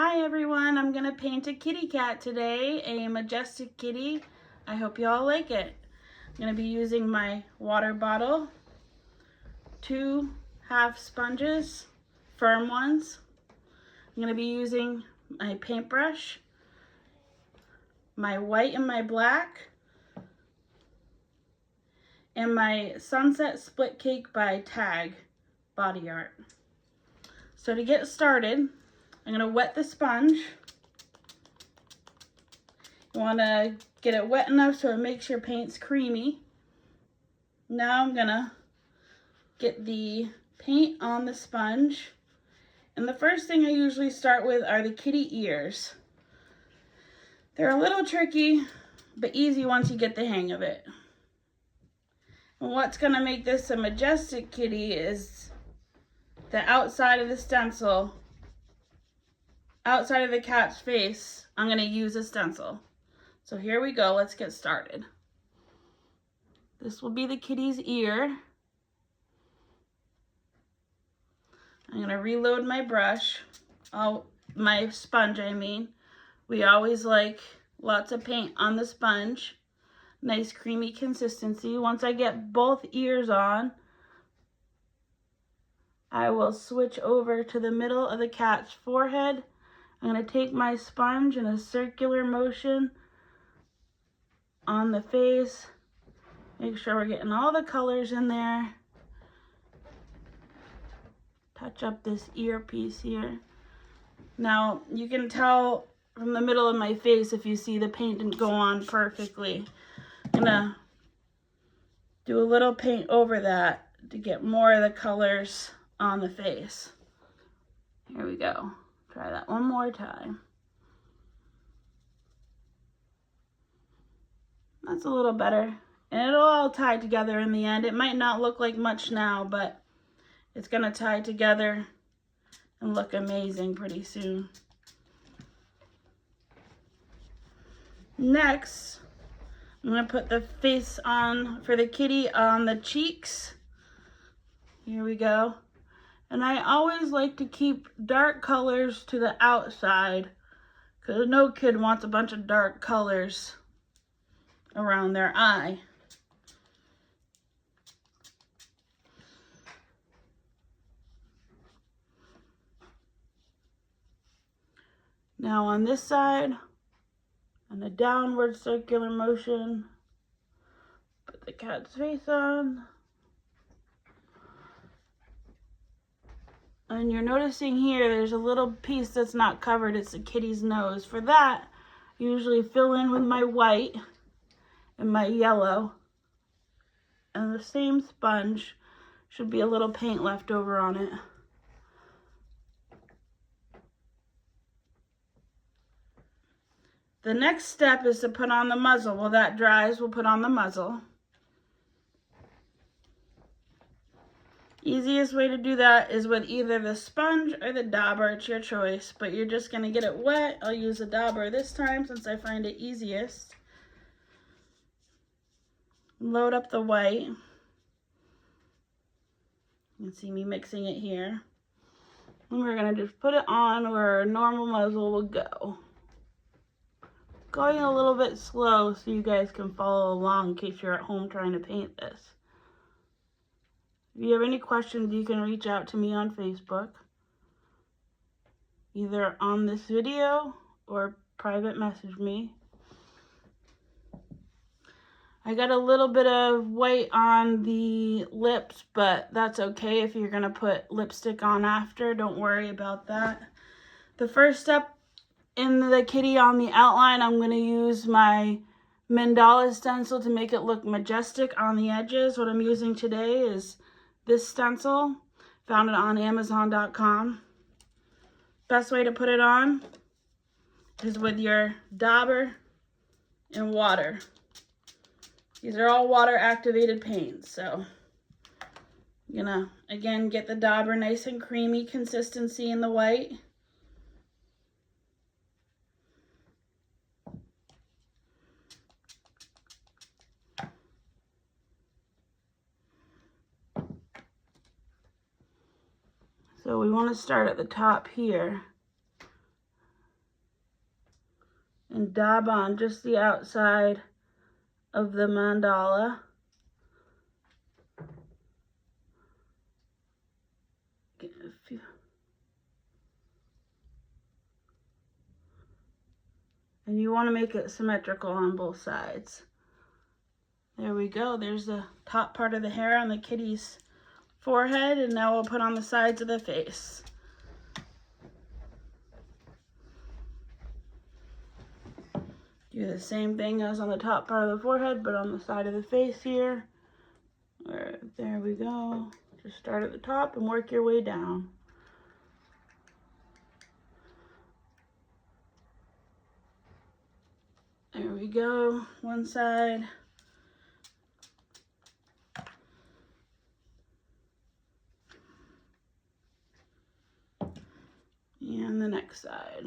Hi everyone, I'm gonna paint a kitty cat today, a Majestic kitty. I hope you all like it. I'm gonna be using my water bottle, 2 half sponges, firm ones. I'm gonna be using my paintbrush, my white and my black, and my Sunset Split Cake by Tag Body Art. So to get started, I'm gonna wet the sponge. You wanna get it wet enough so it makes your paints creamy. Now I'm gonna get the paint on the sponge. And the first thing I usually start with are the kitty ears. They're a little tricky, but easy once you get the hang of it. And what's gonna make this a Majestic kitty is the outside of the stencil. Outside of the cat's face, I'm going to use a stencil. So here we go, let's get started. This will be the kitty's ear. I'm going to reload my brush, my sponge I mean. We always like lots of paint on the sponge. Nice creamy consistency. Once I get both ears on, I will switch over to the middle of the cat's forehead. I'm going to take my sponge in a circular motion on the face. Make sure we're getting all the colors in there. Touch up this ear piece here. Now, you can tell from the middle of my face if you see the paint didn't go on perfectly. I'm going to do a little paint over that to get more of the colors on the face. Here we go. Try that one more time. That's a little better. And it'll all tie together in the end. It might not look like much now, but it's gonna tie together and look amazing pretty soon. Next, I'm gonna put the face on for the kitty on the cheeks. Here we go. And I always like to keep dark colors to the outside because no kid wants a bunch of dark colors around their eye. Now on this side, on a downward circular motion, put the cat's face on. And you're noticing here, there's a little piece that's not covered. It's the kitty's nose. For that, I usually fill in with my white and my yellow. And the same sponge, should be a little paint left over on it. The next step is to put on the muzzle. While that dries, we'll put on the muzzle. Easiest way to do that is with either the sponge or the dauber. It's your choice, but you're just going to get it wet. I'll use a dauber this time since I find it easiest. Load up the white. You can see me mixing it here. And we're going to just put it on where a normal muzzle will go. Going a little bit slow so you guys can follow along in case you're at home trying to paint this. If you have any questions, you can reach out to me on Facebook, either on this video or private message me. I got a little bit of white on the lips, but that's okay if you're gonna put lipstick on after. Don't worry about that. The first step in the kitty on the outline, I'm gonna use my mandala stencil to make it look majestic on the edges. What I'm using today is this stencil. Found it on Amazon.com. Best way to put it on is with your dauber and water. These are all water activated paints, so I'm gonna again get the dauber nice and creamy consistency in the white. So we want to start at the top here and dab on just the outside of the mandala. Get a few. And you want to make it symmetrical on both sides. There we go. There's the top part of the hair on the kitty's forehead, and now we'll put on the sides of the face. Do the same thing as on the top part of the forehead, but on the side of the face here. There we go. Just start at the top and work your way down. There we go, one side. And the next side.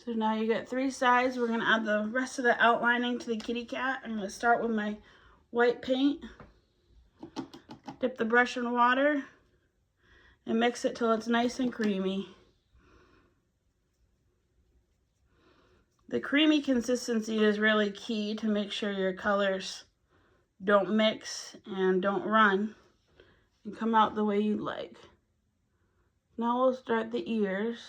So now you get 3 sides. We're going to add the rest of the outlining to the kitty cat. I'm going to start with my white paint. Dip the brush in water and mix it till it's nice and creamy. The creamy consistency is really key to make sure your colors don't mix and don't run and come out the way you'd like. Now we'll start the ears.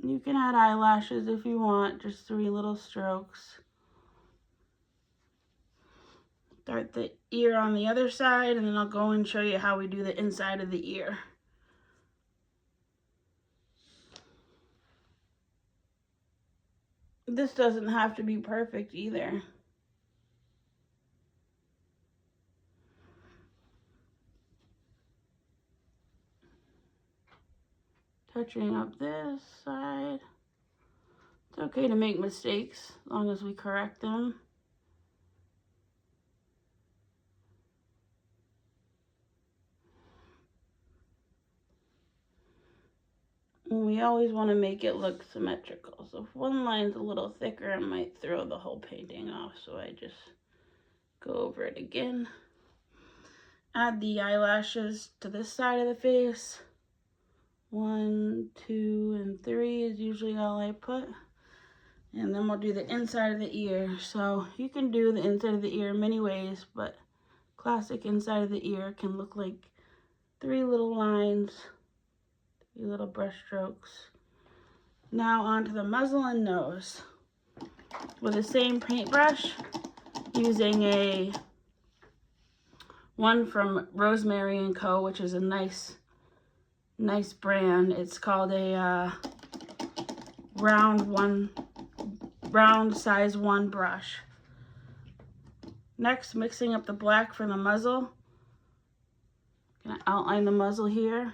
You can add eyelashes if you want, just 3 little strokes. Start the ear on the other side, and then I'll go and show you how we do the inside of the ear. This doesn't have to be perfect either. Touching up this side. It's okay to make mistakes as long as we correct them. And we always want to make it look symmetrical. So if one line's a little thicker, I might throw the whole painting off. So I just go over it again. Add the eyelashes to this side of the face. 1, 2, and 3 is usually all I put. And then we'll do the inside of the ear. So you can do the inside of the ear many ways, but classic inside of the ear can look like 3 little lines, 3 little brush strokes. Now onto the muzzle and nose. With the same paintbrush, using a one from Rosemary & Co., which is a nice brand. It's called a round size 1 brush. Next, mixing up the black for the muzzle. Gonna outline the muzzle here.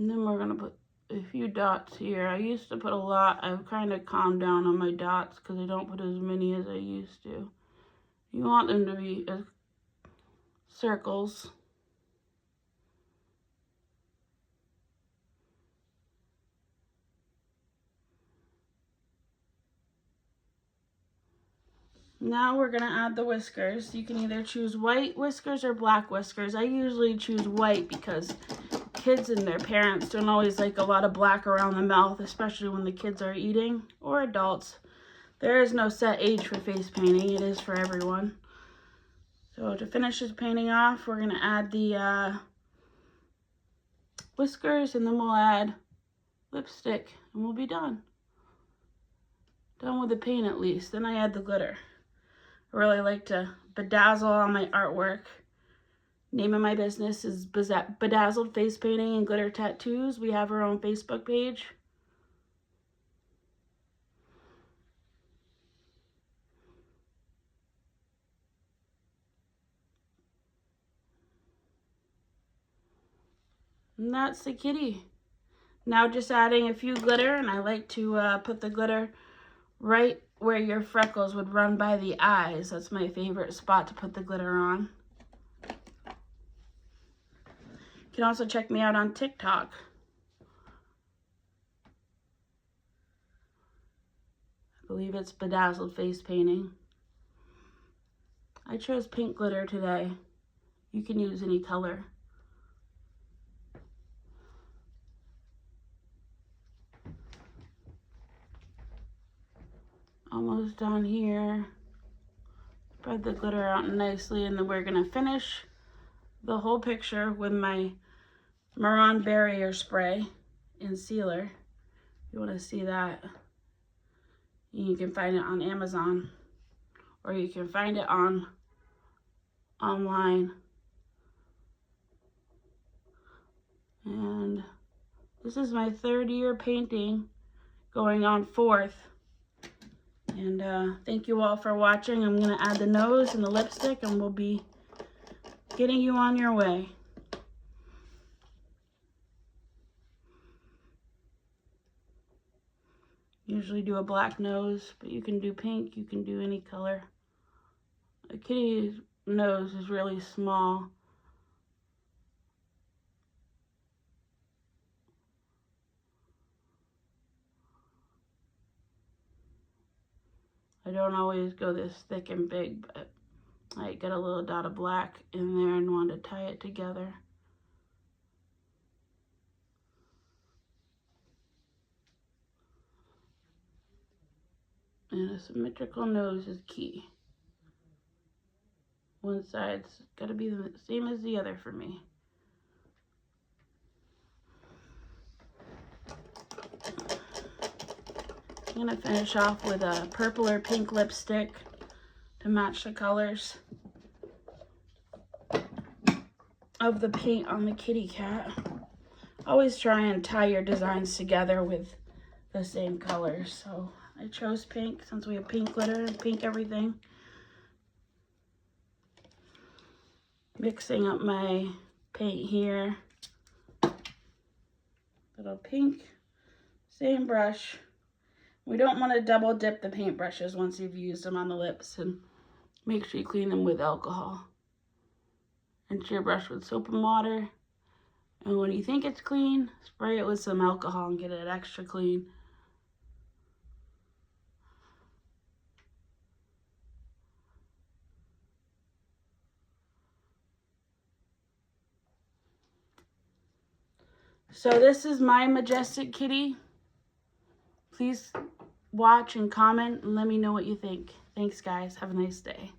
And then we're gonna put a few dots here. I used to put a lot. I've kind of calmed down on my dots because I don't put as many as I used to. You want them to be circles. Now we're gonna add the whiskers. You can either choose white whiskers or black whiskers. I usually choose white because kids and their parents don't always like a lot of black around the mouth, especially when the kids are eating, or adults. There is no set age for face painting. It is for everyone. So to finish this painting off, we're going to add the whiskers, and then we'll add lipstick, and we'll be done. Done with the paint at least. Then I add the glitter. I really like to bedazzle on my artwork. Name of my business is Bedazzled Face Painting and Glitter Tattoos. We have our own Facebook page. And that's the kitty. Now just adding a few glitter, and I like to put the glitter right where your freckles would run by the eyes. That's my favorite spot to put the glitter on. You can also check me out on TikTok. I believe it's Bedazzled Face Painting. I chose pink glitter today. You can use any color. Almost done here. Spread the glitter out nicely, and then we're gonna finish the whole picture with my Maron Barrier Spray in Sealer. If you wanna see that, you can find it on Amazon, or you can find it online. And this is my 3rd year painting, going on 4th. And thank you all for watching. I'm going to add the nose and the lipstick, and we'll be getting you on your way. Usually do a black nose, but you can do pink, you can do any color. A kitty's nose is really small. I don't always go this thick and big, but I get a little dot of black in there and want to tie it together. And a symmetrical nose is key. One side's got to be the same as the other for me. I'm going to finish off with a purple or pink lipstick to match the colors of the paint on the kitty cat. Always try and tie your designs together with the same colors. So I chose pink since we have pink glitter and pink everything. Mixing up my paint here. Little pink, same brush. We don't want to double dip the paintbrushes once you've used them on the lips, and make sure you clean them with alcohol. Rinse your brush with soap and water, and when you think it's clean, spray it with some alcohol and get it extra clean. So this is my Majestic Kitty. Please watch and comment and let me know what you think. Thanks guys, have a nice day.